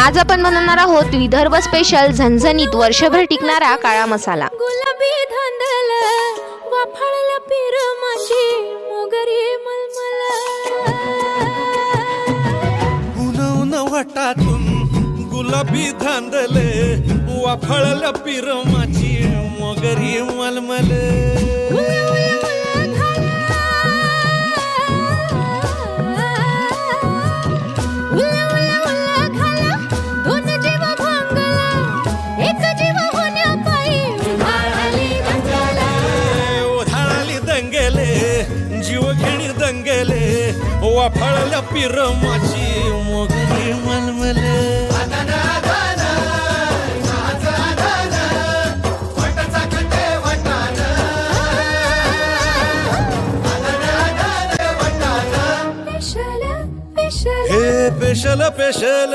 आज आपण बनवणार आहोत विदर्भ स्पेशल झणझणीत वर्षभर टिकणारा काळा मसाला। गुलाबी धांदल वाफाळल्या पिरमाची मोगरी मलमल उन वाटातून गुलाबी धांदले वाफाळल्या पिरमाची मोगरी मलमल जीव घेणी दंगेले वाफाळल्या पिरमाची मोगरी मलमल हे पेशल पेशल